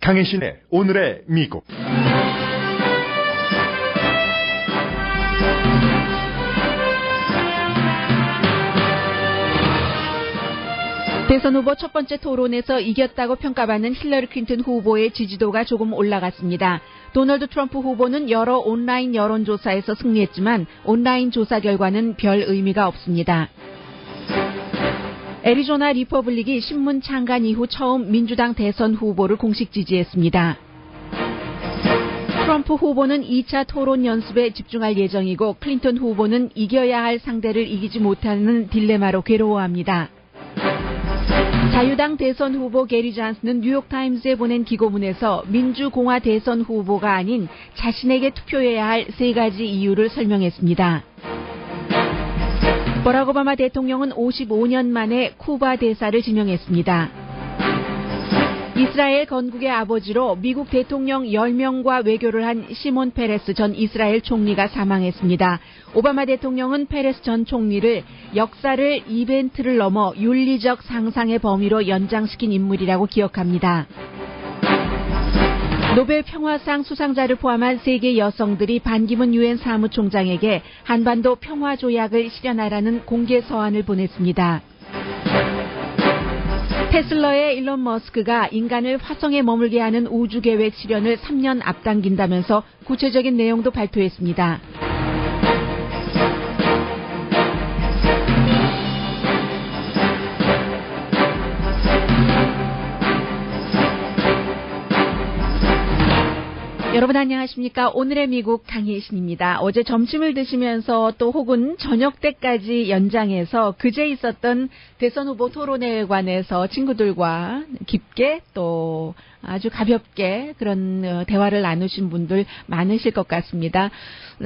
강혜신의 오늘의 미국. 대선 후보 첫 번째 토론에서 이겼다고 평가받는 힐러리 클린턴 후보의 지지도가 조금 올라갔습니다. 도널드 트럼프 후보는 여러 온라인 여론조사에서 승리했지만 온라인 조사 결과는 별 의미가 없습니다. 애리조나 리퍼블릭이 신문 창간 이후 처음 민주당 대선 후보를 공식 지지했습니다. 트럼프 후보는 2차 토론 연습에 집중할 예정이고 클린턴 후보는 이겨야 할 상대를 이기지 못하는 딜레마로 괴로워합니다. 자유당 대선 후보 게리 존슨은 뉴욕타임스에 보낸 기고문에서 민주공화 대선 후보가 아닌 자신에게 투표해야 할 3가지 이유를 설명했습니다. 버락 오바마 대통령은 55년 만에 쿠바 대사를 지명했습니다. 이스라엘 건국의 아버지로 미국 대통령 10명과 외교를 한 시몬 페레스 전 이스라엘 총리가 사망했습니다. 오바마 대통령은 페레스 전 총리를 역사를 이벤트를 넘어 윤리적 상상의 범위로 연장시킨 인물이라고 기억합니다. 노벨 평화상 수상자를 포함한 세계 여성들이 반기문 유엔 사무총장에게 한반도 평화조약을 실현하라는 공개 서한을 보냈습니다. 테슬라의 일론 머스크가 인간을 화성에 머물게 하는 우주계획 실현을 3년 앞당긴다면서 구체적인 내용도 발표했습니다. 여러분 안녕하십니까? 오늘의 미국 강혜신입니다. 어제 점심을 드시면서 또 혹은 저녁 때까지 연장해서 그제 있었던 대선 후보 토론회에 관해서 친구들과 깊게 또 아주 가볍게 그런 대화를 나누신 분들 많으실 것 같습니다.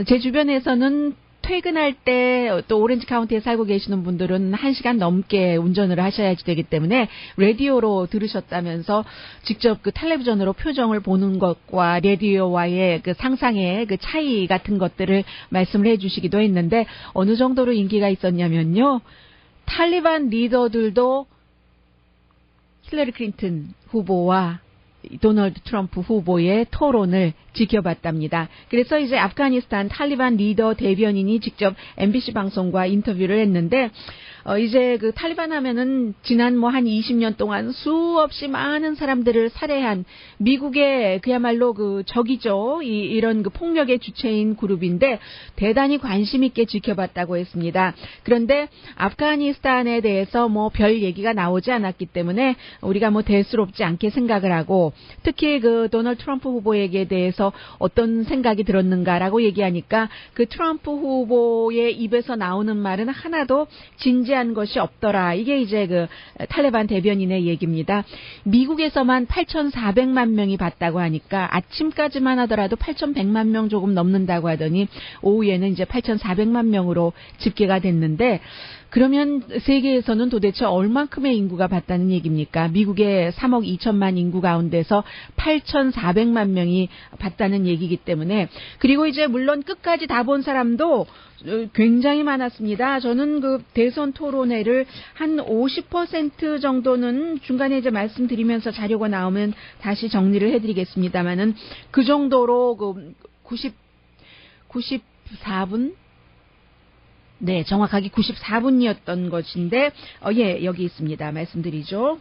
제 주변에서는 퇴근할 때 또 오렌지 카운티에 살고 계시는 분들은 1시간 넘게 운전을 하셔야지 되기 때문에 라디오로 들으셨다면서 직접 그 텔레비전으로 표정을 보는 것과 라디오와의 그 상상의 그 차이 같은 것들을 말씀을 해주시기도 했는데 어느 정도로 인기가 있었냐면요. 탈리반 리더들도 힐러리 클린턴 후보와 도널드 트럼프 후보의 토론을 지켜봤답니다. 그래서 이제 아프가니스탄 탈리반 리더 대변인이 직접 MBC 방송과 인터뷰를 했는데 이제 그 탈리반 하면은 지난 한 20년 동안 수없이 많은 사람들을 살해한 미국의 그야말로 그 적이죠. 이런 그 폭력의 주체인 그룹인데 대단히 관심 있게 지켜봤다고 했습니다. 그런데 아프가니스탄에 대해서 별 얘기가 나오지 않았기 때문에 우리가 대수롭지 않게 생각을 하고 특히 그 도널드 트럼프 후보에게 대해서 어떤 생각이 들었는가라고 얘기하니까 그 트럼프 후보의 입에서 나오는 말은 하나도 진지한 것이 없더라. 이게 이제 그 탈레반 대변인의 얘기입니다. 미국에서만 8,400만 명이 봤다고 하니까 아침까지만 하더라도 8,100만 명 조금 넘는다고 하더니 오후에는 이제 8,400만 명으로 집계가 됐는데 그러면 세계에서는 도대체 얼만큼의 인구가 봤다는 얘기입니까? 미국의 3억 2천만 인구 가운데서 8,400만 명이 봤다는 얘기이기 때문에 그리고 이제 물론 끝까지 다 본 사람도 굉장히 많았습니다. 저는 그 대선 토론회를 한 50% 정도는 중간에 이제 말씀드리면서 자료가 나오면 다시 정리를 해드리겠습니다만은 그 정도로 그 94분? 네, 정확하게 94분이었던 것인데, 여기 있습니다. 말씀드리죠.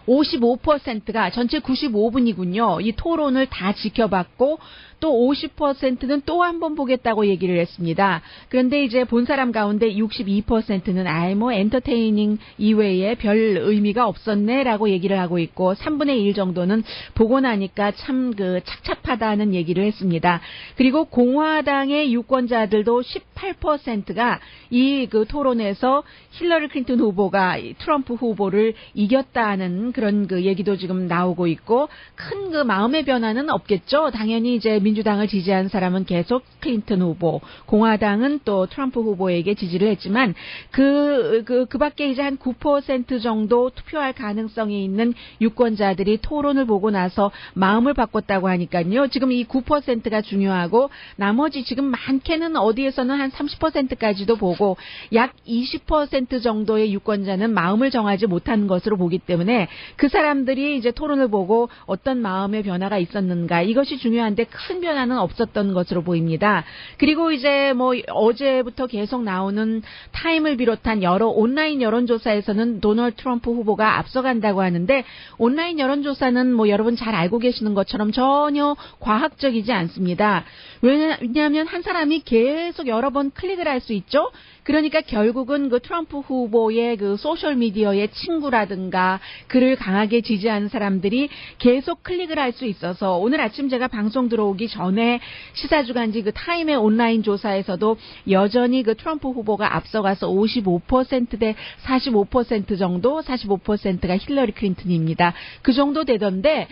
55%가 전체 95분이군요. 이 토론을 다 지켜봤고 또 50%는 또 한 번 보겠다고 얘기를 했습니다. 그런데 이제 본 사람 가운데 62%는 엔터테이닝 이외에 별 의미가 없었네라고 얘기를 하고 있고 3분의 1 정도는 보고 나니까 참 착잡하다는 얘기를 했습니다. 그리고 공화당의 유권자들도 18%가 이 토론에서 힐러리 클린턴 후보가 트럼프 후보를 이겼다는 그런 얘기도 지금 나오고 있고 큰 마음의 변화는 없겠죠. 당연히 이제 민주당을 지지한 사람은 계속 클린턴 후보, 공화당은 또 트럼프 후보에게 지지를 했지만 그 밖에 이제 한 9% 정도 투표할 가능성이 있는 유권자들이 토론을 보고 나서 마음을 바꿨다고 하니까요. 지금 이 9%가 중요하고 나머지 지금 많게는 어디에서는 한 30%까지도 보고 약 20% 정도의 유권자는 마음을 정하지 못한 것으로 보기 때문에 그 사람들이 이제 토론을 보고 어떤 마음의 변화가 있었는가, 이것이 중요한데 큰 변화는 없었던 것으로 보입니다. 그리고 이제 뭐 어제부터 계속 나오는 타임을 비롯한 여러 온라인 여론조사에서는 도널드 트럼프 후보가 앞서간다고 하는데, 온라인 여론조사는 뭐 여러분 잘 알고 계시는 것처럼 전혀 과학적이지 않습니다. 왜냐하면 한 사람이 계속 여러 번 클릭을 할 수 있죠. 그러니까 결국은 그 트럼프 후보의 그 소셜미디어의 친구라든가 그를 강하게 지지하는 사람들이 계속 클릭을 할 수 있어서, 오늘 아침 제가 방송 들어오기 전에 시사주간지 그 타임의 온라인 조사에서도 여전히 그 트럼프 후보가 앞서가서 55%대 45% 정도, 45%가 힐러리 클린턴입니다. 그 정도 되던데,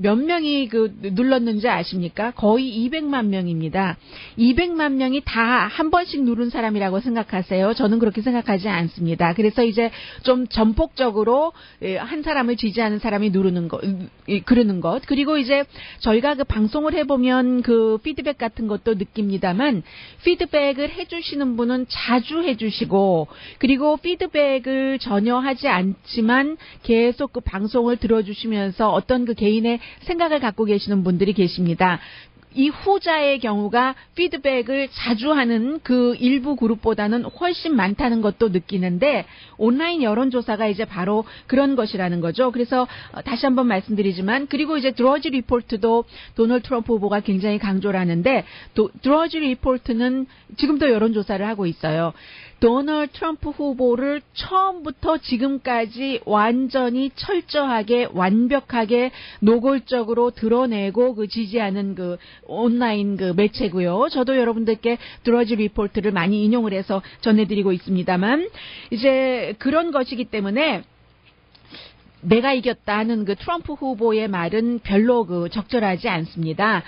몇 명이 그 눌렀는지 아십니까? 거의 200만 명입니다. 200만 명이 다 한 번씩 누른 사람이라고 생각하세요? 저는 그렇게 생각하지 않습니다. 그래서 이제 좀 전폭적으로 한 사람을 지지하는 사람이 누르는 것, 그러는 것. 그리고 이제 저희가 그 방송을 해보면 그 피드백 같은 것도 느낍니다만, 피드백을 해주시는 분은 자주 해주시고, 그리고 피드백을 전혀 하지 않지만 계속 그 방송을 들어주시면서 어떤 그 개인의 생각을 갖고 계시는 분들이 계십니다. 이 후자의 경우가 피드백을 자주 하는 그 일부 그룹보다는 훨씬 많다는 것도 느끼는데, 온라인 여론조사가 이제 바로 그런 것이라는 거죠. 그래서 다시 한번 말씀드리지만, 그리고 이제 드러지 리포트도 도널드 트럼프 후보가 굉장히 강조를 하는데, 드러지 리포트는 지금도 여론조사를 하고 있어요. 도널드 트럼프 후보를 처음부터 지금까지 완전히 철저하게 완벽하게 노골적으로 드러내고 그 지지하는 그 온라인 그 매체고요. 저도 여러분들께 드러지 리포트를 많이 인용을 해서 전해드리고 있습니다만, 이제 그런 것이기 때문에 내가 이겼다는 그 트럼프 후보의 말은 별로 그 적절하지 않습니다.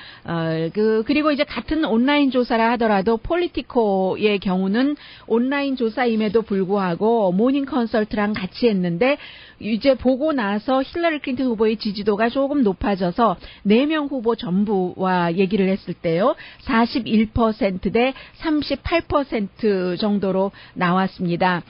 그리고 이제 같은 온라인 조사라 하더라도 폴리티코의 경우는 온라인 조사임에도 불구하고 모닝 컨설트랑 같이 했는데, 이제 보고 나서 힐러리 클린턴 후보의 지지도가 조금 높아져서 4명 후보 전부와 얘기를 했을 때요, 41%대 38% 정도로 나왔습니다.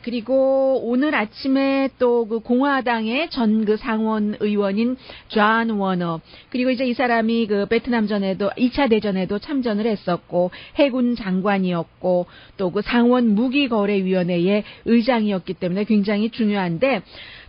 그리고 오늘 아침에 또 그 공화당의 전 그 상원 의원인 존 워너, 그리고 이제 이 사람이 그 베트남전에도 2차 대전에도 참전을 했었고 해군 장관이었고 또 그 상원 무기거래위원회의 의장이었기 때문에 굉장히 중요한데,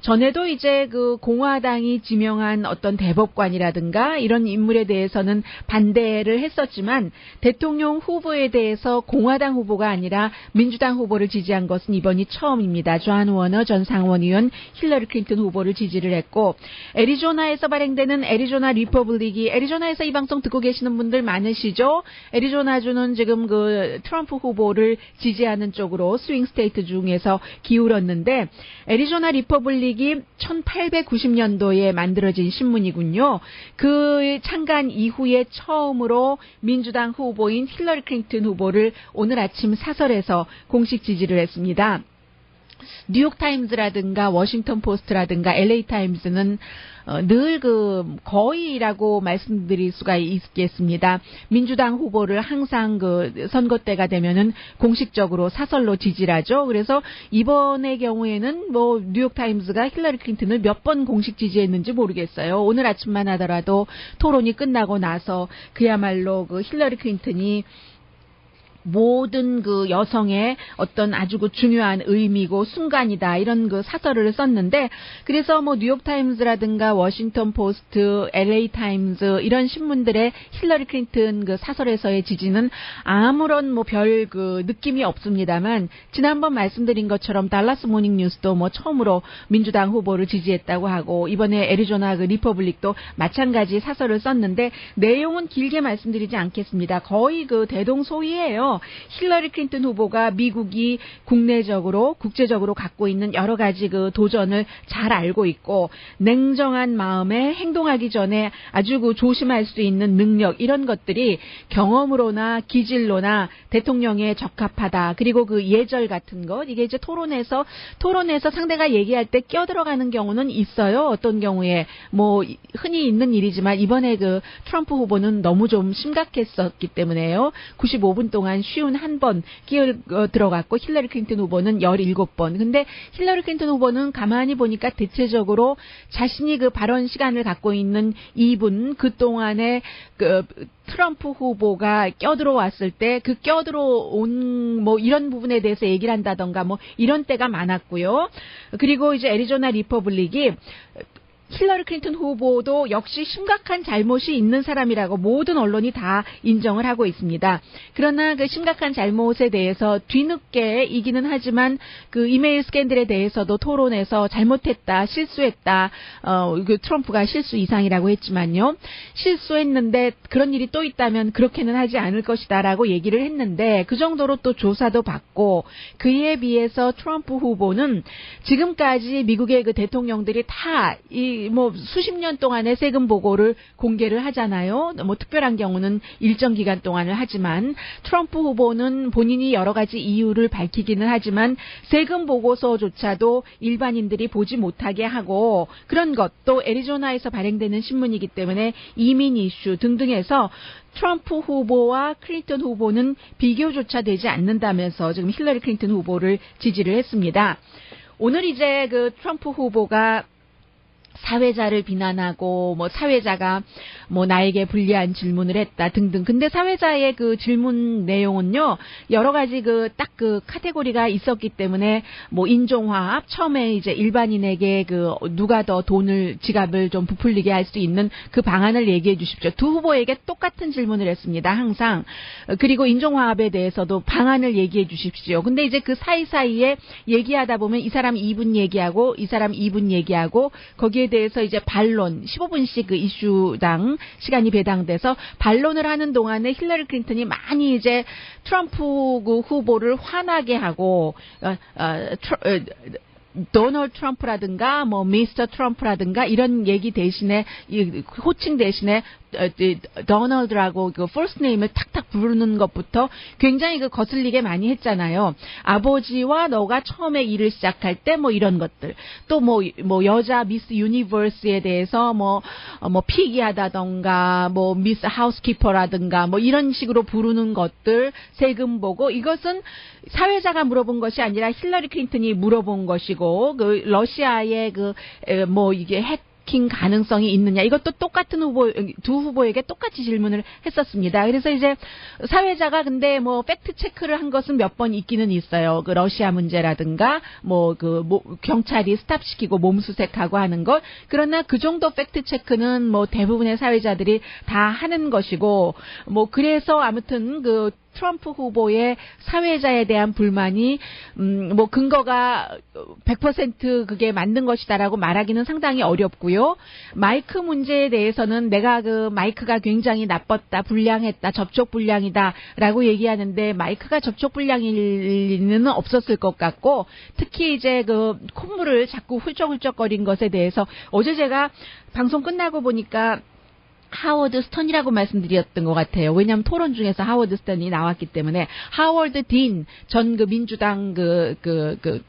전에도 이제 그 공화당이 지명한 어떤 대법관이라든가 이런 인물에 대해서는 반대를 했었지만, 대통령 후보에 대해서 공화당 후보가 아니라 민주당 후보를 지지한 것은 이번이 처음입니다. 존 워너 전 상원의원 힐러리 클린턴 후보를 지지를 했고, 애리조나에서 발행되는 애리조나 리퍼블릭이, 애리조나에서 이 방송 듣고 계시는 분들 많으시죠? 애리조나주는 지금 그 트럼프 후보를 지지하는 쪽으로 스윙 스테이트 중에서 기울었는데, 애리조나 리퍼블릭 1890년도에 만들어진 신문이군요. 그 창간 이후에 처음으로 민주당 후보인 힐러리 클린턴 후보를 오늘 아침 사설에서 공식 지지를 했습니다. 뉴욕타임즈라든가 워싱턴 포스트라든가 LA 타임즈는 늘 그 거의라고 말씀드릴 수가 있겠습니다. 민주당 후보를 항상 그 선거 때가 되면은 공식적으로 사설로 지지를 하죠. 그래서 이번의 경우에는 뭐 뉴욕타임즈가 힐러리 클린턴을 몇 번 공식 지지했는지 모르겠어요. 오늘 아침만 하더라도 토론이 끝나고 나서 그야말로 그 힐러리 클린턴이 모든 그 여성의 어떤 아주 그 중요한 의미고 순간이다, 이런 그 사설을 썼는데, 그래서 뭐 뉴욕타임즈라든가 워싱턴 포스트, LA 타임즈 이런 신문들의 힐러리 클린턴 그 사설에서의 지지는 아무런 뭐 별 그 느낌이 없습니다만, 지난번 말씀드린 것처럼 달라스 모닝 뉴스도 뭐 처음으로 민주당 후보를 지지했다고 하고, 이번에 애리조나 그 리퍼블릭도 마찬가지 사설을 썼는데, 내용은 길게 말씀드리지 않겠습니다. 거의 그 대동소이예요. 힐러리 클린턴 후보가 미국이 국내적으로 국제적으로 갖고 있는 여러 가지 그 도전을 잘 알고 있고, 냉정한 마음에 행동하기 전에 아주 그 조심할 수 있는 능력, 이런 것들이 경험으로나 기질로나 대통령에 적합하다. 그리고 그 예절 같은 것, 이게 이제 토론에서 상대가 얘기할 때 껴들어가는 경우는 있어요. 어떤 경우에 뭐 흔히 있는 일이지만, 이번에 그 트럼프 후보는 너무 좀 심각했었기 때문에요. 95분 동안 51번 들어갔고 힐러리 클린턴 후보는 17번. 근데 힐러리 클린턴 후보는 가만히 보니까 대체적으로 자신이 그 발언 시간을 갖고 있는 2분 그동안에 그 트럼프 후보가 껴들어왔을 때 그 껴들어온 뭐 이런 부분에 대해서 얘기를 한다던가 뭐 이런 때가 많았고요. 그리고 이제 애리조나 리퍼블릭이 힐러리 클린턴 후보도 역시 심각한 잘못이 있는 사람이라고 모든 언론이 다 인정을 하고 있습니다. 그러나 그 심각한 잘못에 대해서 뒤늦게 이기는 하지만 그 이메일 스캔들에 대해서도 토론에서 잘못했다, 실수했다, 그 트럼프가 실수 이상이라고 했지만요. 실수했는데 그런 일이 또 있다면 그렇게는 하지 않을 것이다라고 얘기를 했는데 그 정도로 또 조사도 받고 그에 비해서 트럼프 후보는 지금까지 미국의 그 대통령들이 다 뭐 수십 년 동안의 세금 보고를 공개를 하잖아요. 뭐 특별한 경우는 일정 기간 동안을 하지만 트럼프 후보는 본인이 여러 가지 이유를 밝히기는 하지만 세금 보고서조차도 일반인들이 보지 못하게 하고 그런 것도 애리조나에서 발행되는 신문이기 때문에 이민 이슈 등등해서 트럼프 후보와 클린턴 후보는 비교조차 되지 않는다면서 지금 힐러리 클린턴 후보를 지지를 했습니다. 오늘 이제 그 트럼프 후보가 사회자를 비난하고 뭐 사회자가 뭐 나에게 불리한 질문을 했다 등등. 근데 사회자의 그 질문 내용은요 여러 가지 그 딱 그 카테고리가 있었기 때문에 뭐 인종화합 처음에 이제 일반인에게 그 누가 더 돈을 지갑을 좀 부풀리게 할 수 있는 그 방안을 얘기해 주십시오. 두 후보에게 똑같은 질문을 했습니다. 항상. 그리고 인종화합에 대해서도 방안을 얘기해 주십시오. 근데 이제 그 사이사이에 얘기하다 보면 이 사람 2분 얘기하고 이 사람 2분 얘기하고 거기에 대해서 이제 반론 15분씩 그 이슈당 시간이 배당돼서 반론을 하는 동안에 힐러리 클린턴이 많이 이제 트럼프 그 후보를 화나게 하고 도널드 트럼프라든가 뭐 미스터 트럼프라든가 이런 얘기 대신에 이 호칭 대신에 도널드라고 그 퍼스트 네임을 탁탁 부르는 것부터 굉장히 그 거슬리게 많이 했잖아요. 아버지와 너가 처음에 일을 시작할 때 뭐 이런 것들. 또 뭐 여자 미스 유니버스에 대해서 뭐 피기하다던가 뭐 미스 하우스키퍼라든가 뭐 이런 식으로 부르는 것들 세금 보고 이것은 사회자가 물어본 것이 아니라 힐러리 클린턴이 물어본 것이고 그 러시아의 그 뭐 이게 해킹 가능성이 있느냐 이것도 똑같은 두 후보에게 똑같이 질문을 했었습니다. 그래서 이제 사회자가 근데 뭐 팩트 체크를 한 것은 몇 번 있기는 있어요. 그 러시아 문제라든가 뭐 경찰이 스탑시키고 몸수색하고 하는 것. 그러나 그 정도 팩트 체크는 뭐 대부분의 사회자들이 다 하는 것이고 뭐 그래서 아무튼 그 트럼프 후보의 사회자에 대한 불만이 뭐 근거가 100% 그게 맞는 것이다라고 말하기는 상당히 어렵고요. 마이크 문제에 대해서는 내가 그 마이크가 굉장히 나빴다, 불량했다, 접촉 불량이다라고 얘기하는데 마이크가 접촉 불량일 리는 없었을 것 같고 특히 이제 그 콧물을 자꾸 훌쩍훌쩍거린 것에 대해서 어제 제가 방송 끝나고 보니까 하워드 스턴이라고 말씀드렸던 것 같아요. 왜냐하면 토론 중에서 하워드 스턴이 나왔기 때문에 하워드 딘 전 그 민주당 그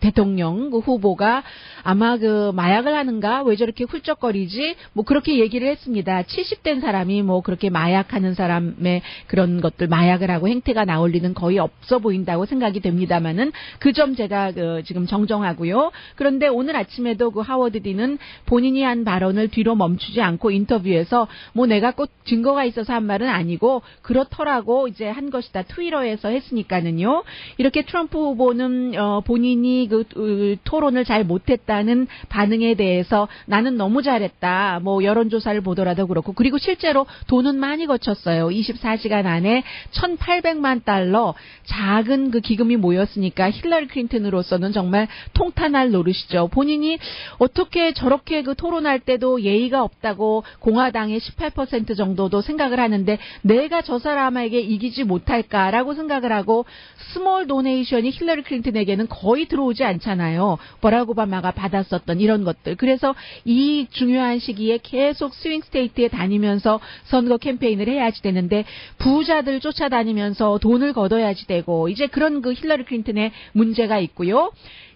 대통령 그 후보가 아마 그 마약을 하는가 왜 저렇게 훌쩍거리지 뭐 그렇게 얘기를 했습니다. 70된 사람이 뭐 그렇게 마약하는 사람의 그런 것들 마약을 하고 행태가 나올 리는 거의 없어 보인다고 생각이 됩니다만은 그 점 제가 지금 정정하고요. 그런데 오늘 아침에도 그 하워드 딘은 본인이 한 발언을 뒤로 멈추지 않고 인터뷰에서 뭐 내가 꼭 증거가 있어서 한 말은 아니고 그렇더라고 이제 한 것이다. 트위터에서 했으니까는요. 이렇게 트럼프 후보는 본인이 그 토론을 잘 못했다는 반응에 대해서 나는 너무 잘했다. 뭐 여론조사를 보더라도 그렇고 그리고 실제로 돈은 많이 거쳤어요. 24시간 안에 1,800만 달러 작은 그 기금이 모였으니까 힐러리 클린턴으로서는 정말 통탄할 노릇이죠. 본인이 어떻게 저렇게 그 토론할 때도 예의가 없다고 공화당의 18% 정도도 생각을 하는데 내가 저 사람에게 이기지 못할까라고 생각을 하고 스몰 도네이션이 힐러리 클린턴에게는 거의 들어오지 않잖아요. 버락 오바마가 받았었던 이런 것들. 그래서 이 중요한 시기에 계속 스윙 스테이트에 다니면서 선거 캠페인을 해야지 되는데 부자들 쫓아다니면서 돈을 걷어야지 되고 이제 그런 그 힐러리 클린턴의 문제가 있고요.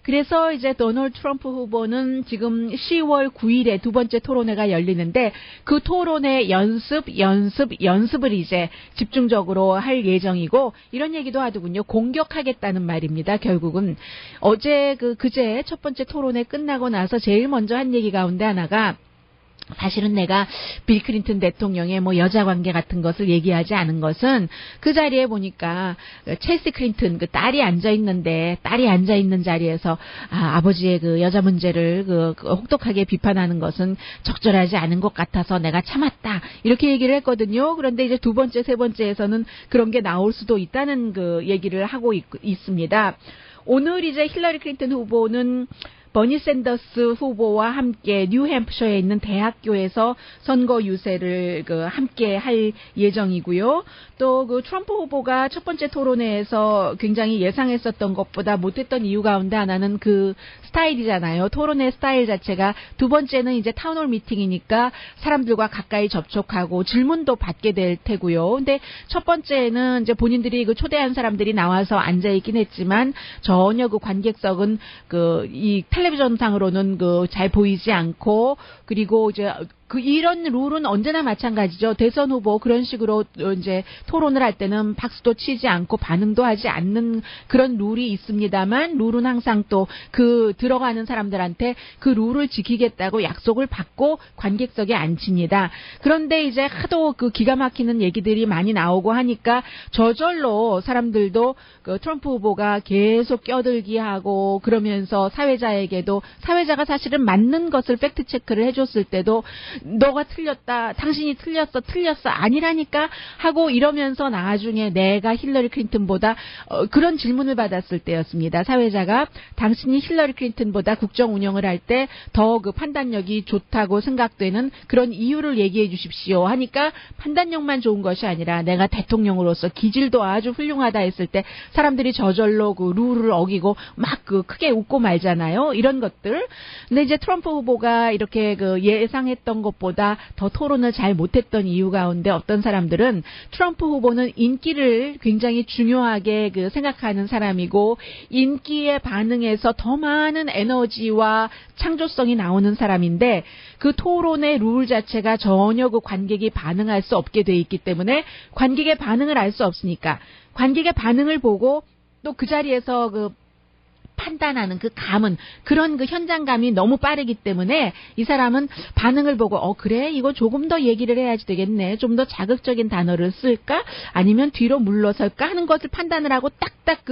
그래서 이제 도널드 트럼프 후보는 지금 10월 9일에 두 번째 토론회가 열리는데 그 토론회 연습을 이제 집중적으로 할 예정이고 이런 얘기도 하더군요. 공격하겠다는 말입니다. 결국은 어제 그제 첫 번째 토론회 끝나고 나서 제일 먼저 한 얘기 가운데 하나가 사실은 내가 빌 클린턴 대통령의 뭐 여자 관계 같은 것을 얘기하지 않은 것은 그 자리에 보니까 첼시 클린턴 그 딸이 앉아 있는 자리에서 아버지의 그 여자 문제를 그 혹독하게 비판하는 것은 적절하지 않은 것 같아서 내가 참았다 이렇게 얘기를 했거든요. 그런데 이제 두 번째, 세 번째에서는 그런 게 나올 수도 있다는 그 얘기를 하고 있습니다. 오늘 이제 힐러리 클린턴 후보는 버니 샌더스 후보와 함께 뉴햄프셔에 있는 대학교에서 선거 유세를 함께 할 예정이고요. 또 그 트럼프 후보가 첫 번째 토론회에서 굉장히 예상했었던 것보다 못했던 이유 가운데 하나는 그 스타일이잖아요. 토론회 스타일 자체가 두 번째는 이제 타운홀 미팅이니까 사람들과 가까이 접촉하고 질문도 받게 될 테고요. 근데 첫 번째는 이제 본인들이 그 초대한 사람들이 나와서 앉아 있긴 했지만 전혀 그 관객석은 이 텔레비전상으로는 잘 보이지 않고 그리고 이제 이런 룰은 언제나 마찬가지죠. 대선 후보 그런 식으로 이제 토론을 할 때는 박수도 치지 않고 반응도 하지 않는 그런 룰이 있습니다만 룰은 항상 또 들어가는 사람들한테 그 룰을 지키겠다고 약속을 받고 관객석에 앉힙니다. 그런데 이제 하도 기가 막히는 얘기들이 많이 나오고 하니까 저절로 사람들도 트럼프 후보가 계속 껴들기 하고 그러면서 사회자에게도 사회자가 사실은 맞는 것을 팩트 체크를 해줬을 때도 너가 틀렸다. 당신이 틀렸어. 아니라니까 하고 이러면서 나중에 내가 힐러리 클린턴보다 그런 질문을 받았을 때였습니다. 사회자가 당신이 힐러리 클린턴보다 국정 운영을 할 때 더 판단력이 좋다고 생각되는 그런 이유를 얘기해 주십시오 하니까 판단력만 좋은 것이 아니라 내가 대통령으로서 기질도 아주 훌륭하다 했을 때 사람들이 저절로 룰을 어기고 막 크게 웃고 말잖아요. 이런 것들. 근데 이제 트럼프 후보가 이렇게 예상했던 것보다 더 토론을 잘 못했던 이유 가운데 어떤 사람들은 트럼프 후보는 인기를 굉장히 중요하게 생각하는 사람이고 인기에 반응해서 더 많은 에너지와 창조성이 나오는 사람인데 그 토론의 룰 자체가 전혀 관객이 반응할 수 없게 돼 있기 때문에 관객의 반응을 알 수 없으니까 관객의 반응을 보고 또 그 자리에서 판단하는 감은 그런 현장감이 너무 빠르기 때문에 이 사람은 반응을 보고 그래 이거 조금 더 얘기를 해야지 되겠네 좀 더 자극적인 단어를 쓸까 아니면 뒤로 물러설까 하는 것을 판단을 하고 딱딱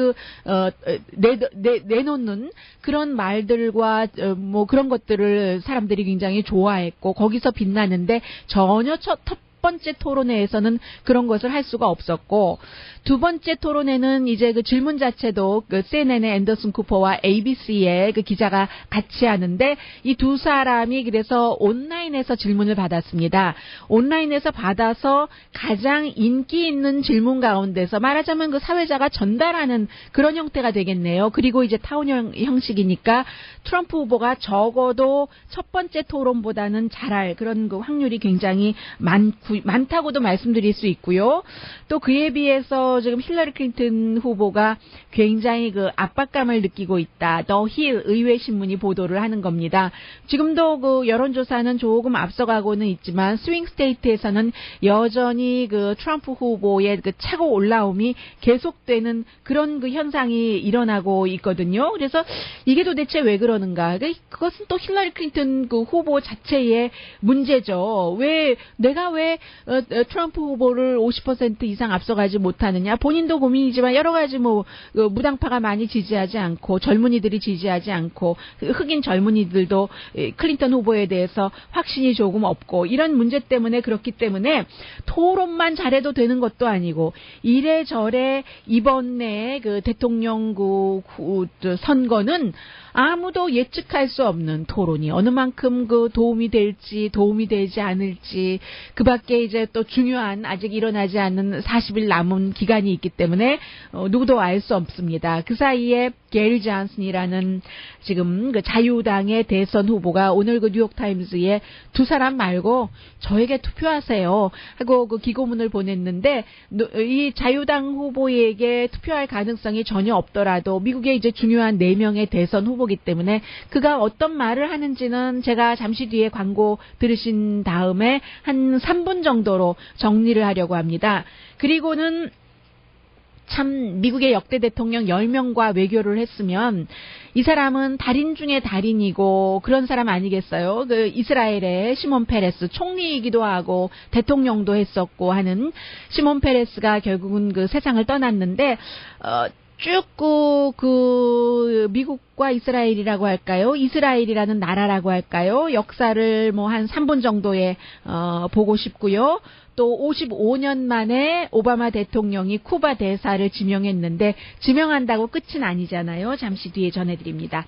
내놓는 그런 말들과 뭐 그런 것들을 사람들이 굉장히 좋아했고 거기서 빛나는데 전혀 첫 번째 토론회에서는 그런 것을 할 수가 없었고 두 번째 토론회는 이제 질문 자체도 CNN의 앤더슨 쿠퍼와 ABC의 기자가 같이 하는데 이 두 사람이 그래서 온라인에서 질문을 받았습니다. 온라인에서 받아서 가장 인기 있는 질문 가운데서 말하자면 사회자가 전달하는 그런 형태가 되겠네요. 그리고 이제 타운 형식이니까 트럼프 후보가 적어도 첫 번째 토론보다는 잘할 그런 확률이 굉장히 많다고도 말씀드릴 수 있고요. 또 그에 비해서 지금 힐러리 클린턴 후보가 굉장히 압박감을 느끼고 있다. 더 힐 의회 신문이 보도를 하는 겁니다. 지금도 여론조사는 조금 앞서가고는 있지만 스윙 스테이트에서는 여전히 트럼프 후보의 차고 올라옴이 계속되는 그런 현상이 일어나고 있거든요. 그래서 이게 도대체 왜 그러는가? 그것은 또 힐러리 클린턴 후보 자체의 문제죠. 내가 왜 트럼프 후보를 50% 이상 앞서가지 못하느냐. 본인도 고민이지만 여러 가지 무당파가 많이 지지하지 않고 젊은이들이 지지하지 않고 흑인 젊은이들도 클린턴 후보에 대해서 확신이 조금 없고 이런 문제 때문에 그렇기 때문에 토론만 잘해도 되는 것도 아니고 이래저래 이번에 대통령 선거는 아무도 예측할 수 없는 토론이 어느 만큼 도움이 될지 도움이 되지 않을지 그밖에 밖에 이제 또 중요한 아직 일어나지 않은 40일 남은 기간이 있기 때문에 누구도 알 수 없습니다. 그 사이에 게리 존슨이라는 지금 그 자유당의 대선 후보가 오늘 그 뉴욕타임즈에 두 사람 말고 저에게 투표하세요 하고 그 기고문을 보냈는데 이 자유당 후보에게 투표할 가능성이 전혀 없더라도 미국의 이제 중요한 4명의 대선 후보기 때문에 그가 어떤 말을 하는지는 제가 잠시 뒤에 광고 들으신 다음에 한 3분 정도로 정리를 하려고 합니다. 그리고는 참 미국의 역대 대통령 10명과 외교를 했으면 이 사람은 달인 중에 달인이고 그런 사람 아니겠어요? 그 이스라엘의 시몬 페레스 총리이기도 하고 대통령도 했었고 하는 시몬 페레스가 결국은 그 세상을 떠났는데 쭉 그 미국과 이스라엘이라고 할까요? 이스라엘이라는 나라라고 할까요? 역사를 뭐 한 3분 정도에 보고 싶고요. 또 55년 만에 오바마 대통령이 쿠바 대사를 지명했는데 지명한다고 끝은 아니잖아요. 잠시 뒤에 전해드립니다.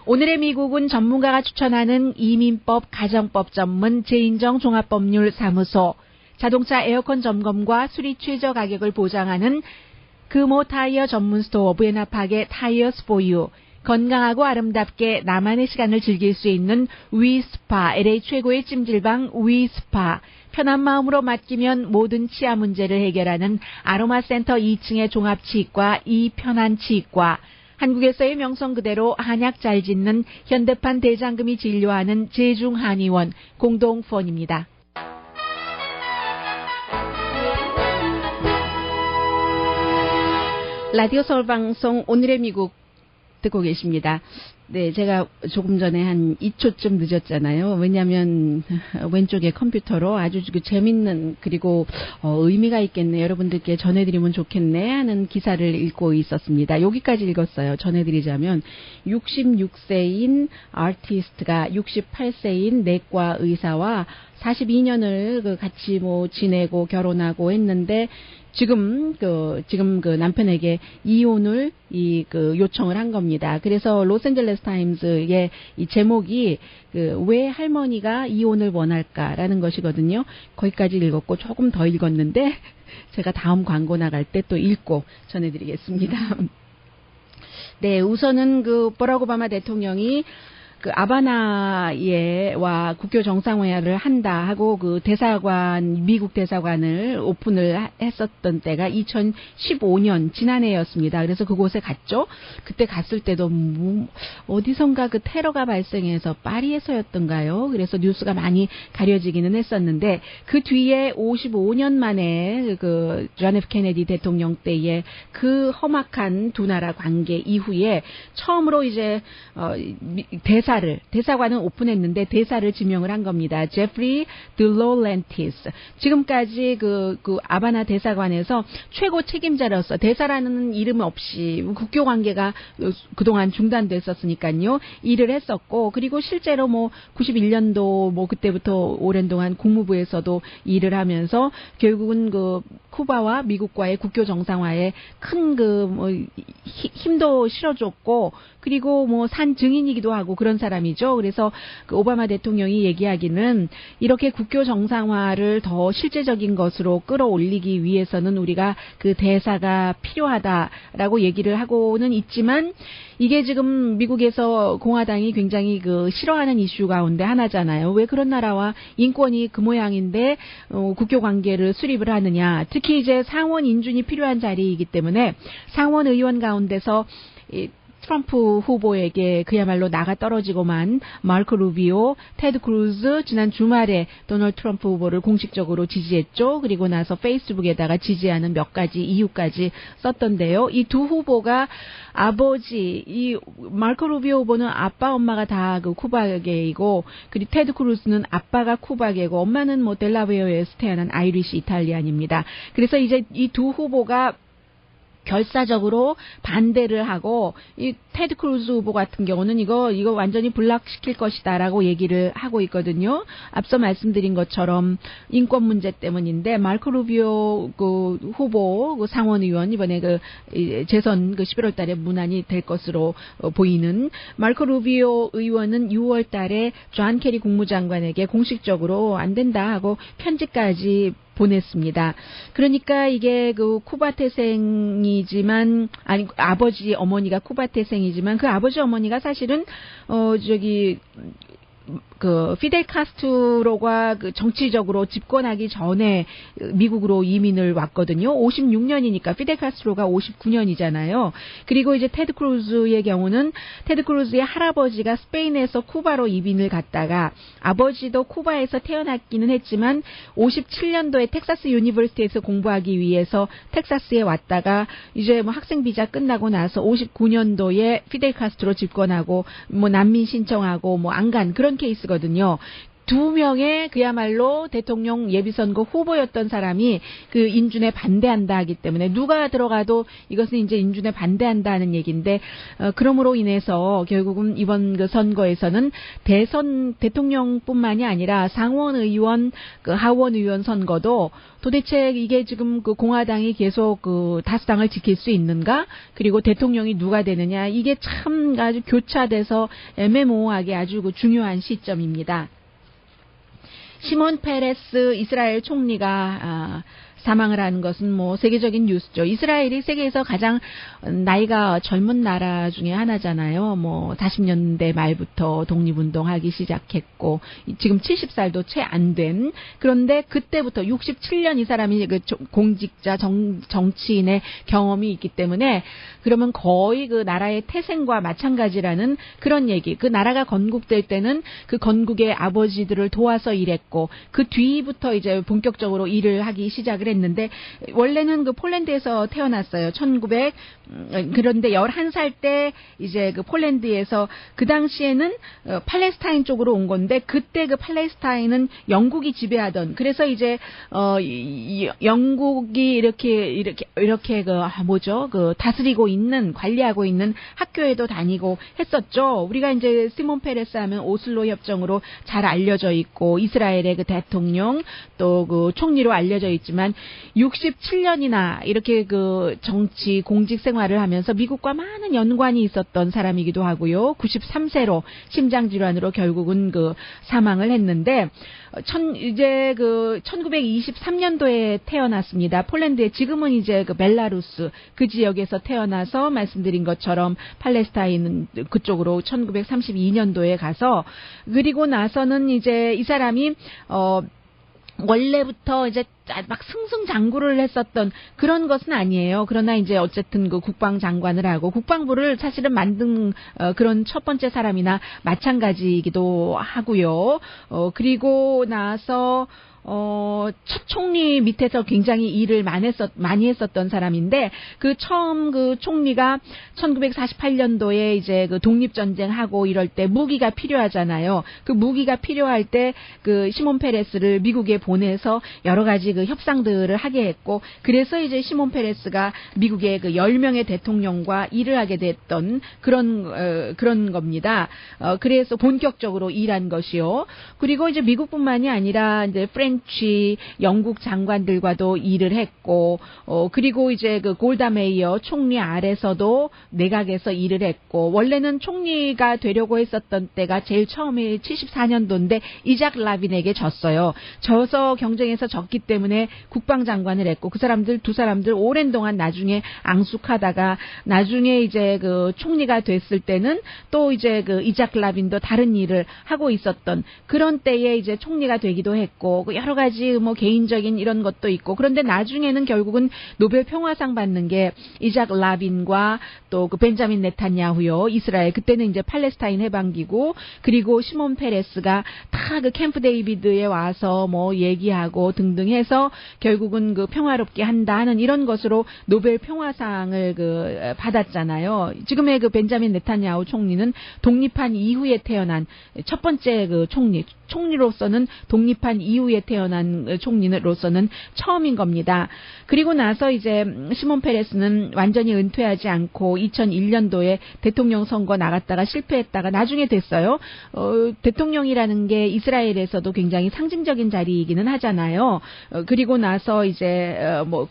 오늘의 미국은 전문가가 추천하는 이민법, 가정법 전문 제인정 종합법률 사무소, 자동차 에어컨 점검과 수리 최저 가격을 보장하는 금호 타이어 전문 스토어 부에나파게 타이어스 포유, 건강하고 아름답게 나만의 시간을 즐길 수 있는 위스파, LA 최고의 찜질방 위스파, 편한 마음으로 맡기면 모든 치아 문제를 해결하는 아로마센터 2층의 종합치과 이편한치과, 한국에서의 명성 그대로 한약 잘 짓는 현대판 대장금이 진료하는 제중한의원 공동후원입니다. 라디오 서울 방송 오늘의 미국 듣고 계십니다. 네, 제가 조금 전에 한 2초쯤 늦었잖아요. 왜냐하면 왼쪽에 컴퓨터로 아주 재밌는 그리고 의미가 있겠네, 여러분들께 전해드리면 좋겠네 하는 기사를 읽고 있었습니다. 여기까지 읽었어요. 전해드리자면 66세인 아티스트가 68세인 내과 의사와 42년을 같이 뭐 지내고 결혼하고 했는데 지금 그 남편에게 이혼을 요청을 한 겁니다. 그래서 로스앤젤레스 타임즈의 이 제목이 왜 할머니가 이혼을 원할까라는 것이거든요. 거기까지 읽었고 조금 더 읽었는데 제가 다음 광고 나갈 때 또 읽고 전해드리겠습니다. 네, 우선은 버락 오바마 대통령이 아바나와 국교 정상회의를 한다 하고 미국 대사관을 오픈을 했었던 때가 2015년 지난해였습니다. 그래서 그곳에 갔죠. 그때 갔을 때도 어디선가 테러가 발생해서 파리에서였던가요. 그래서 뉴스가 많이 가려지기는 했었는데 그 뒤에 55년 만에 존 F 케네디 대통령 때의 험악한 두 나라 관계 이후에 처음으로 이제 대사관은 오픈했는데 대사를 지명을 한 겁니다. 제프리 드로렌티스. 지금까지 아바나 대사관에서 최고 책임자로서 대사라는 이름 없이 국교 관계가 그동안 중단됐었으니까요. 일을 했었고, 그리고 실제로 91년도 그때부터 오랜 동안 국무부에서도 일을 하면서 결국은 쿠바와 미국과의 국교 정상화에 큰 힘도 실어줬고, 그리고 산 증인이기도 하고 그런 사람이죠. 그래서 오바마 대통령이 얘기하기는 이렇게 국교 정상화를 더 실제적인 것으로 끌어올리기 위해서는 우리가 대사가 필요하다라고 얘기를 하고는 있지만 이게 지금 미국에서 공화당이 굉장히 싫어하는 이슈 가운데 하나잖아요. 왜 그런 나라와 인권이 그 모양인데 국교 관계를 수립을 하느냐. 특히 이제 상원 인준이 필요한 자리이기 때문에 상원 의원 가운데서 트럼프 후보에게 그야말로 나가 떨어지고만 마르코 루비오, 테드 크루즈 지난 주말에 도널드 트럼프 후보를 공식적으로 지지했죠. 그리고 나서 페이스북에다가 지지하는 몇 가지 이유까지 썼던데요. 이 두 후보가 이 마르코 루비오 후보는 아빠 엄마가 다 쿠바계이고, 그리고 테드 크루즈는 아빠가 쿠바계고 엄마는 델라웨어에서 태어난 아이리시 이탈리안입니다. 그래서 이제 이 두 후보가 결사적으로 반대를 하고 이 테드 크루즈 후보 같은 경우는 이거 완전히 불락시킬 것이다라고 얘기를 하고 있거든요. 앞서 말씀드린 것처럼 인권 문제 때문인데 마르코 루비오 그 후보 그 상원 의원 이번에 그 재선 그 11월 달에 문안이 될 것으로 보이는 마르코 루비오 의원은 6월 달에 존 케리 국무장관에게 공식적으로 안 된다 하고 편지까지 보냈습니다. 그러니까 이게 그 쿠바 태생이지만 아니 아버지 어머니가 쿠바 태생이지만 그 아버지 어머니가 사실은 그 피델 카스트로가 그 정치적으로 집권하기 전에 미국으로 이민을 왔거든요. 56년이니까 피델 카스트로가 59년이잖아요. 그리고 이제 테드 크루즈의 경우는 테드 크루즈의 할아버지가 스페인에서 쿠바로 이민을 갔다가 아버지도 쿠바에서 태어났기는 했지만 57년도에 텍사스 유니버시티에서 공부하기 위해서 텍사스에 왔다가 이제 뭐 학생 비자 끝나고 나서 59년도에 피델 카스트로 집권하고 뭐 난민 신청하고 뭐 안 간 그런 케이스거든요. 두 명의 그야말로 대통령 예비선거 후보였던 사람이 그 인준에 반대한다 하기 때문에 누가 들어가도 이것은 이제 인준에 반대한다는 얘기인데 그러므로 인해서 결국은 이번 그 선거에서는 대통령뿐만이 아니라 상원 의원, 그 하원 의원 선거도 도대체 이게 지금 그 공화당이 계속 그 다수당을 지킬 수 있는가? 그리고 대통령이 누가 되느냐? 이게 참 아주 교차돼서 애매모호하게 아주 그 중요한 시점입니다. 시몬 페레스 이스라엘 총리가 사망을 한 것은 뭐 세계적인 뉴스죠. 이스라엘이 세계에서 가장 나이가 젊은 나라 중에 하나잖아요. 뭐 40년대 말부터 독립운동하기 시작했고 지금 70살도 채 안 된. 그런데 그때부터 67년 이 사람이 그 공직자 정치인의 경험이 있기 때문에 그러면 거의 그 나라의 태생과 마찬가지라는 그런 얘기. 그 나라가 건국될 때는 그 건국의 아버지들을 도와서 일했고 그 뒤부터 이제 본격적으로 일을 하기 시작을 했는데 원래는 그 폴란드에서 태어났어요. 그런데 11살 때 이제 그 폴란드에서 그 당시에는 팔레스타인 쪽으로 온 건데 그때 그 팔레스타인은 영국이 지배하던 그래서 이제 영국이 이렇게 그 다스리고 있는 관리하고 있는 학교에도 다니고 했었죠. 우리가 이제 시몬 페레스 하면 오슬로 협정으로 잘 알려져 있고 이스라엘의 그 대통령 또 그 총리로 알려져 있지만 67년이나 이렇게 그 정치 공직 생활을 하면서 미국과 많은 연관이 있었던 사람이기도 하고요. 93세로 심장 질환으로 결국은 그 사망을 했는데 이제 그 1923년도에 태어났습니다. 폴란드에 지금은 이제 그 벨라루스 그 지역에서 태어나서 말씀드린 것처럼 팔레스타인 그쪽으로 1932년도에 가서 그리고 나서는 이제 이 사람이 원래부터 이제 막 승승장구를 했었던 그런 것은 아니에요. 그러나 이제 어쨌든 그 국방장관을 하고 국방부를 사실은 만든 그런 첫 번째 사람이나 마찬가지이기도 하고요. 그리고 나서 첫 총리 밑에서 굉장히 일을 많이 했었던 사람인데, 처음 그 총리가 1948년도에 이제 그 독립전쟁하고 이럴 때 무기가 필요하잖아요. 그 무기가 필요할 때 그 시몬 페레스를 미국에 보내서 여러 가지 그 협상들을 하게 했고, 그래서 이제 시몬 페레스가 미국의 그 10명의 대통령과 일을 하게 됐던 그런 겁니다. 그래서 본격적으로 일한 것이요. 그리고 이제 미국뿐만이 아니라 이제 프렌치 영국 장관들과도 일을 했고, 그리고 이제 그 골다 메이어 총리 아래서도 내각에서 일을 했고, 원래는 총리가 되려고 했었던 때가 제일 처음에 74년도인데 이작 라빈에게 졌어요. 져서 경쟁에서 졌기 때문에 국방장관을 했고, 두 사람들 오랜 동안 나중에 앙숙하다가 나중에 이제 그 총리가 됐을 때는 또 이제 그 이작 라빈도 다른 일을 하고 있었던 그런 때에 이제 총리가 되기도 했고, 여러 가지 뭐 개인적인 이런 것도 있고, 그런데 나중에는 결국은 노벨 평화상 받는 게 이작 라빈과 또 그 벤자민 네탄야후요, 이스라엘, 그때는 이제 팔레스타인 해방기고, 그리고 시몬 페레스가 다 그 캠프 데이비드에 와서 뭐 얘기하고 등등 해서 결국은 그 평화롭게 한다 하는 이런 것으로 노벨 평화상을 그 받았잖아요. 지금의 그 벤자민 네탄야후 총리는 독립한 이후에 태어난 첫 번째 그 총리로서는 독립한 이후에 태어난 총리로서는 처음인 겁니다. 그리고 나서 이제 시몬 페레스는 완전히 은퇴하지 않고 2001년도에 대통령 선거 나갔다가 실패했다가 나중에 됐어요. 대통령이라는 게 이스라엘에서도 굉장히 상징적인 자리이기는 하잖아요. 그리고 나서 이제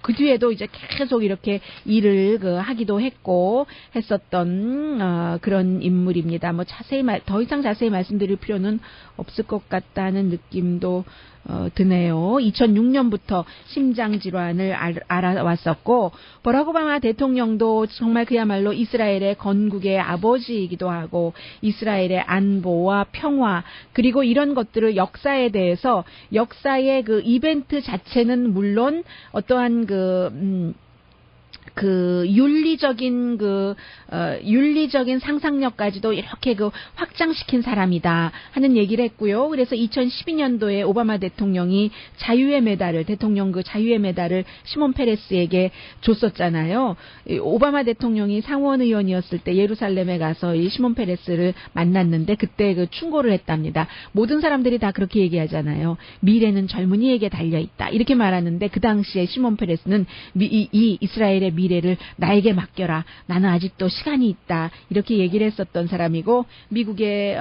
그 뒤에도 이제 계속 이렇게 일을 하기도 했고 했었던 그런 인물입니다. 더 이상 자세히 말씀드릴 필요는 없을 것 같다는 느낌도 드네요. 2006년부터 심장 질환을 알아왔었고 버락 오바마 대통령도 정말 그야말로 이스라엘의 건국의 아버지이기도 하고 이스라엘의 안보와 평화 그리고 이런 것들을 역사에 대해서 역사의 그 이벤트 자체는 물론 어떠한 윤리적인 상상력까지도 이렇게 확장시킨 사람이다 하는 얘기를 했고요. 그래서 2012년도에 오바마 대통령이 대통령 자유의 메달을 시몬 페레스에게 줬었잖아요. 오바마 대통령이 상원 의원이었을 때 예루살렘에 가서 이 시몬 페레스를 만났는데 그때 충고를 했답니다. 모든 사람들이 다 그렇게 얘기하잖아요. 미래는 젊은이에게 달려있다. 이렇게 말하는데 그 당시에 시몬 페레스는 이 이스라엘의 미래를 나에게 맡겨라. 나는 아직도 시간이 있다. 이렇게 얘기를 했었던 사람이고 미국의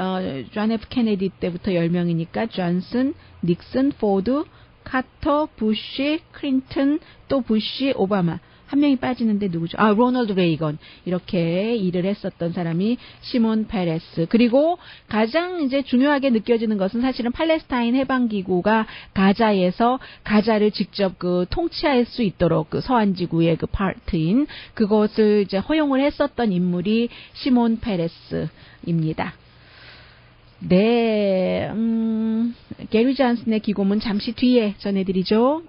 존 F 케네디 때부터 10명이니까 존슨, 닉슨, 포드, 카터, 부시, 클린턴, 또 부시, 오바마. 한 명이 빠지는데 누구죠? 로널드 레이건. 이렇게 일을 했었던 사람이 시몬 페레스. 그리고 가장 이제 중요하게 느껴지는 것은 사실은 팔레스타인 해방기구가 가자에서 가자를 직접 통치할 수 있도록 서한 지구의 파트인 그것을 이제 허용을 했었던 인물이 시몬 페레스입니다. 네, 게리 존슨의 기고문 잠시 뒤에 전해드리죠.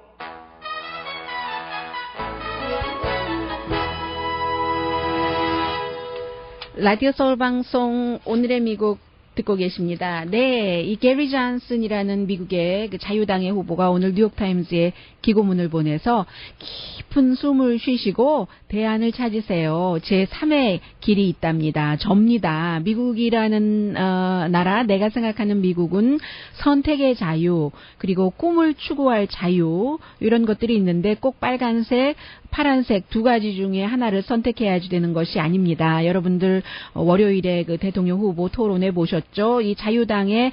라디오 서울 방송 오늘의 미국 듣고 계십니다. 네, 이 게리 존슨이라는 미국의 자유당의 후보가 오늘 뉴욕타임즈에 기고문을 보내서 깊은 숨을 쉬시고 대안을 찾으세요. 제3의 길이 있답니다. 접니다. 미국이라는 나라, 내가 생각하는 미국은 선택의 자유, 그리고 꿈을 추구할 자유 이런 것들이 있는데 꼭 빨간색, 파란색 두 가지 중에 하나를 선택해야지 되는 것이 아닙니다. 여러분들 월요일에 대통령 후보 토론회 보셨죠? 이 자유당의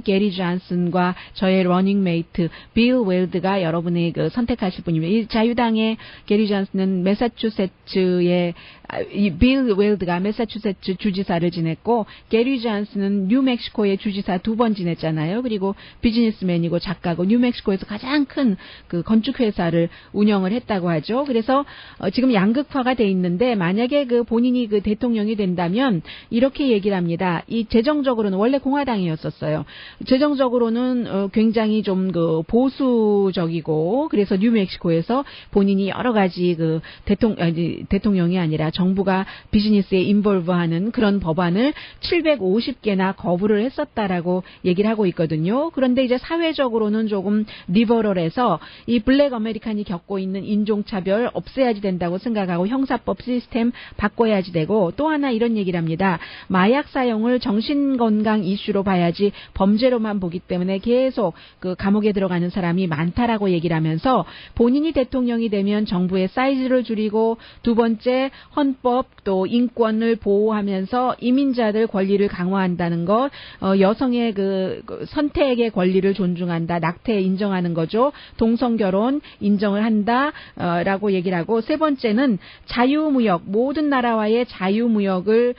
게리 존슨과 저의 러닝메이트 빌 웰드가 여러분이 선택하실 분입니다. 이 자유당의 게리 존슨은 매사추세츠의 빌 웰드가 매사추세츠 주지사를 지냈고 게리 존슨은 뉴멕시코의 주지사 2번 지냈잖아요. 그리고 비즈니스맨이고 작가고 뉴멕시코에서 가장 큰 건축회사를 운영을 했다고 하죠. 그래서 지금 양극화가 돼 있는데 만약에 본인이 대통령이 된다면 이렇게 얘기를 합니다. 이 재정적으로는 원래 공화당이었었어요. 재정적으로는 굉장히 좀 보수적이고 그래서 뉴멕시코에서 본인이 여러 가지 대통령이 아니라 정부가 비즈니스에 인볼브하는 그런 법안을 750개나 거부를 했었다라고 얘기를 하고 있거든요. 그런데 이제 사회적으로는 조금 리버럴해서 이 블랙 아메리칸이 겪고 있는 인종차별 없애야지 된다고 생각하고 형사법 시스템 바꿔야지 되고 또 하나 이런 얘기를 합니다. 마약 사용을 정신건강 이슈로 봐야지 범죄로만 보기 때문에 계속 감옥에 들어가는 사람이 많다라고 얘기를 하면서 본인이 대통령이 되면 정부의 사이즈를 줄이고 두 번째 헌법 또 인권을 보호하면서 이민자들 권리를 강화한다는 것, 여성의 선택의 권리를 존중한다, 낙태 인정하는 거죠. 동성결혼 인정을 한다라고 얘기를 하고 세 번째는 자유무역, 모든 나라와의 자유무역을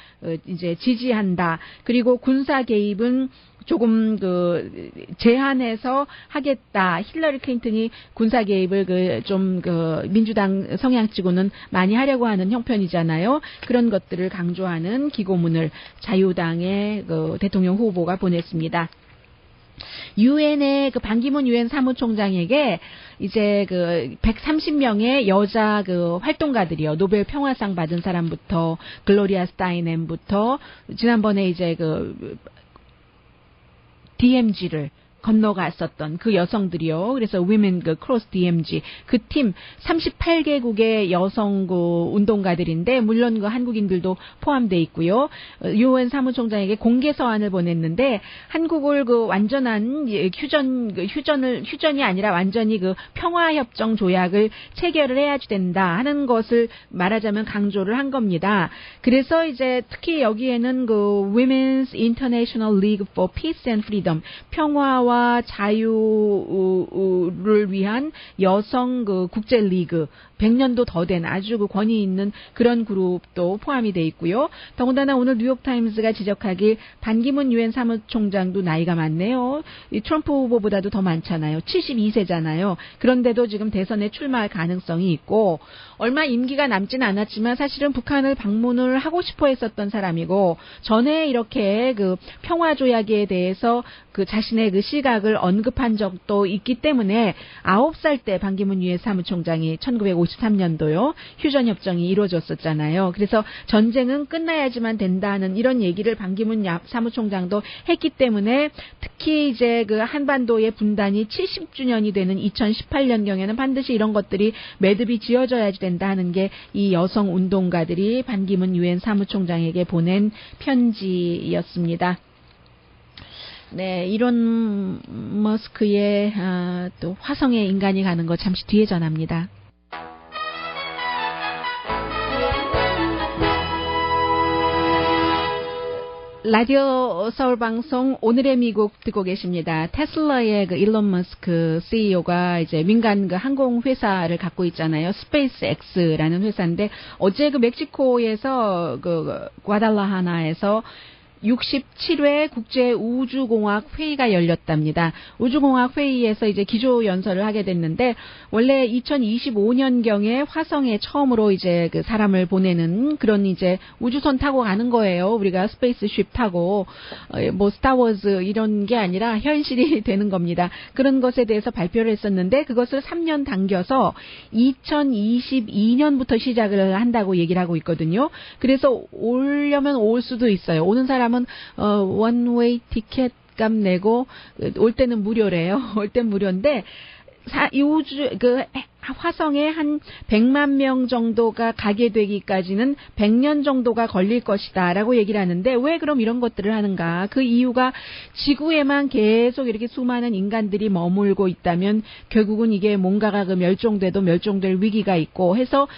이제 지지한다. 그리고 군사 개입은 조금 제한해서 하겠다. 힐러리 클린턴이 군사 개입을 민주당 성향치고는 많이 하려고 하는 형편이잖아요. 그런 것들을 강조하는 기고문을 자유당의 대통령 후보가 보냈습니다. 유엔의 반기문 유엔 사무총장에게 이제 130명의 여자 활동가들이요. 노벨 평화상 받은 사람부터 글로리아 스타이넴부터 지난번에 이제 DMZ를 건너갔었던 그 여성들이요. 그래서 Women Cross DMZ 그 팀 38개국의 여성 그 운동가들인데 물론 그 한국인들도 포함돼 있고요. 유엔 사무총장에게 공개 서한을 보냈는데 한국을 그 완전한 휴전이 아니라 완전히 그 평화협정 조약을 체결을 해야지 된다 하는 것을 말하자면 강조를 한 겁니다. 그래서 이제 특히 여기에는 그 Women's International League for Peace and Freedom 평화와 자유를 위한 여성 그 국제 리그 100년도 더 된 아주 그 권위 있는 그런 그룹도 포함이 돼 있고요. 더군다나 오늘 뉴욕타임스가 지적하길 반기문 유엔 사무총장도 나이가 많네요. 이 트럼프 후보보다도 더 많잖아요. 72세잖아요. 그런데도 지금 대선에 출마할 가능성이 있고 얼마 임기가 남지는 않았지만 사실은 북한을 방문을 하고 싶어 했었던 사람이고 전에 이렇게 그 평화조약에 대해서 그 자신의 그 시각을 언급한 적도 있기 때문에 9살 때 반기문 유엔 사무총장이 1953년도요. 휴전협정이 이루어졌었잖아요. 그래서 전쟁은 끝나야지만 된다는 이런 얘기를 반기문 사무총장도 했기 때문에 특히 이제 그 한반도의 분단이 70주년이 되는 2018년경에는 반드시 이런 것들이 매듭이 지어져야지 된다 하는 게 이 여성 운동가들이 반기문 유엔 사무총장에게 보낸 편지였습니다. 네, 이론 머스크의 또 화성에 인간이 가는 거 잠시 뒤에 전합니다. 라디오 서울 방송 오늘의 미국 듣고 계십니다. 테슬라의 그 일론 머스크 CEO가 이제 민간 그 항공 회사를 갖고 있잖아요. 스페이스X라는 회사인데 어제 그 멕시코에서 그 과달라하나에서 67회 국제우주공학 회의가 열렸답니다. 우주공학 회의에서 이제 기조연설을 하게 됐는데 원래 2025년경에 화성에 처음으로 이제 그 사람을 보내는 그런 이제 우주선 타고 가는 거예요. 우리가 스페이스쉽 타고 뭐 스타워즈 이런 게 아니라 현실이 되는 겁니다. 그런 것에 대해서 발표를 했었는데 그것을 3년 당겨서 2022년부터 시작을 한다고 얘기를 하고 있거든요. 그래서 오려면 올 수도 있어요. 오는 사람 원웨이 티켓 값 내고 올 때는 무료래요. 올 땐 무료인데 화성에 한 100만 명 정도가 가게 되기까지는 100년 정도가 걸릴 것이다 라고 얘기를 하는데 왜 그럼 이런 것들을 하는가? 그 이유가 지구에만 계속 이렇게 수많은 인간들이 머물고 있다면 결국은 이게 뭔가가 그 멸종돼도 멸종될 위기가 있고 해서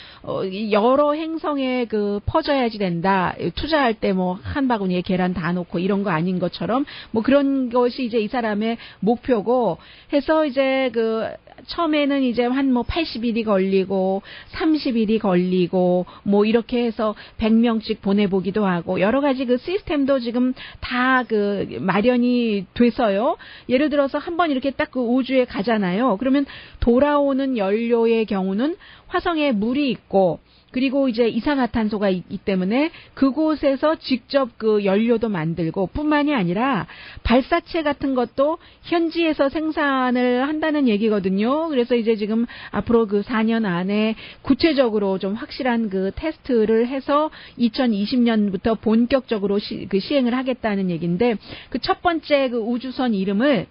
여러 행성에 그 퍼져야지 된다. 투자할 때 뭐 한 바구니에 계란 다 놓고 이런 거 아닌 것처럼 뭐 그런 것이 이제 이 사람의 목표고 해서 이제 그 처음에는 이제 한 뭐 80일이 걸리고 30일이 걸리고 뭐 이렇게 해서 100명씩 보내보기도 하고 여러 가지 그 시스템도 지금 다 그 마련이 돼서요. 예를 들어서 한번 이렇게 딱 그 우주에 가잖아요. 그러면 돌아오는 연료의 경우는 화성에 물이 있고 그리고 이제 이산화탄소가 있기 때문에 그곳에서 직접 그 연료도 만들고 뿐만이 아니라 발사체 같은 것도 현지에서 생산을 한다는 얘기거든요. 그래서 이제 지금 앞으로 그 4년 안에 구체적으로 좀 확실한 그 테스트를 해서 2020년부터 본격적으로 시행을 하겠다는 얘기인데 그 첫 번째 그 우주선 이름을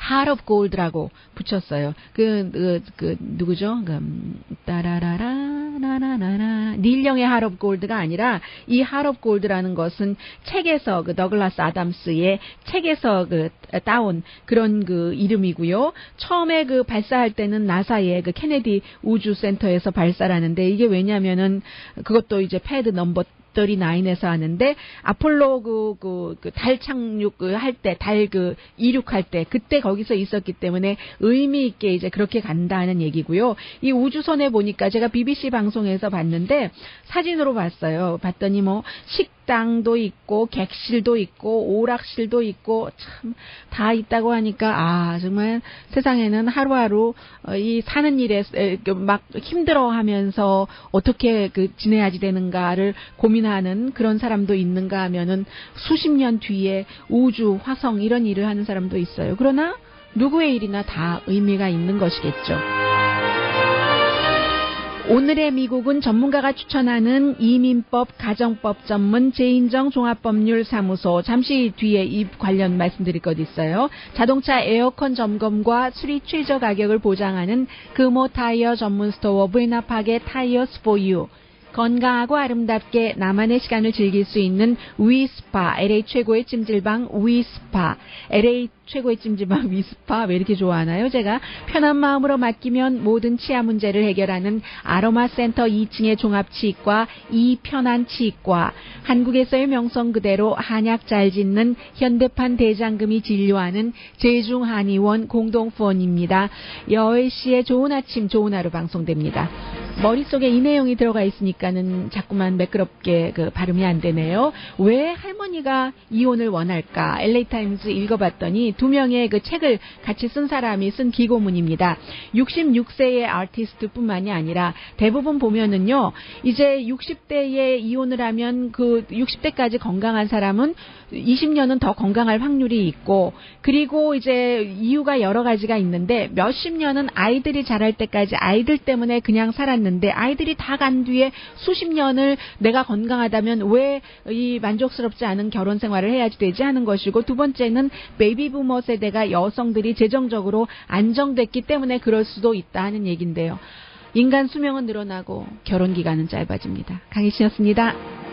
Heart of Gold라고 붙였어요. 누구죠? 따라라라라라라. 닐령의 Heart of Gold가 아니라 이 Heart of Gold라는 것은 책에서 그 더글라스 아담스의 책에서 그 따온 그런 그 이름이고요. 처음에 그 발사할 때는 나사의 그 케네디 우주센터에서 발사를 하는데 이게 왜냐면은 그것도 이제 패드 넘버 39에서 하는데 아폴로 그 달 착륙 할 때 달 그 이륙할 때 그때 거기서 있었기 때문에 의미 있게 이제 그렇게 간다는 얘기고요. 이 우주선에 보니까 제가 BBC 방송에서 봤는데 사진으로 봤어요. 봤더니 뭐 식당도 있고 객실도 있고 오락실도 있고 참 다 있다고 하니까 정말 세상에는 하루하루 이 사는 일에 막 힘들어하면서 어떻게 그 지내야지 되는가를 고민하는 그런 사람도 있는가 하면은 수십 년 뒤에 우주, 화성 이런 일을 하는 사람도 있어요. 그러나 누구의 일이나 다 의미가 있는 것이겠죠. 오늘의 미국은 전문가가 추천하는 이민법, 가정법 전문 재인정 종합법률사무소. 잠시 뒤에 이 관련 말씀드릴 것 있어요. 자동차 에어컨 점검과 수리 최저 가격을 보장하는 금호 타이어 전문 스토어 부에나파게 타이어스 포유. 건강하고 아름답게 나만의 시간을 즐길 수 있는 위스파, LA 최고의 찜질방 위스파, LA 최고의 찜질방 위스파, 왜 이렇게 좋아하나요? 제가 편한 마음으로 맡기면 모든 치아 문제를 해결하는 아로마 센터 2층의 종합치과 이편한 치과, 한국에서의 명성 그대로 한약 잘 짓는 현대판 대장금이 진료하는 제중한의원 공동후원입니다. 10시에 좋은 아침 좋은 하루 방송됩니다. 머릿속에 이 내용이 들어가 있으니까는 자꾸만 매끄럽게 발음이 안 되네요. 왜 할머니가 이혼을 원할까? LA타임즈 읽어봤더니 두 명의 책을 같이 쓴 사람이 쓴 기고문입니다. 66세의 아티스트뿐만이 아니라 대부분 보면은요, 이제 60대에 이혼을 하면 60대까지 건강한 사람은 20년은 더 건강할 확률이 있고, 그리고 이제 이유가 여러 가지가 있는데 몇십 년은 아이들이 자랄 때까지 아이들 때문에 그냥 살았는데 아이들이 다 간 뒤에 수십 년을 내가 건강하다면 왜 이 만족스럽지 않은 결혼 생활을 해야지 되지 하는 것이고, 두 번째는 베이비 부머 세대가 여성들이 재정적으로 안정됐기 때문에 그럴 수도 있다 하는 얘기인데요. 인간 수명은 늘어나고 결혼 기간은 짧아집니다. 강희 씨였습니다.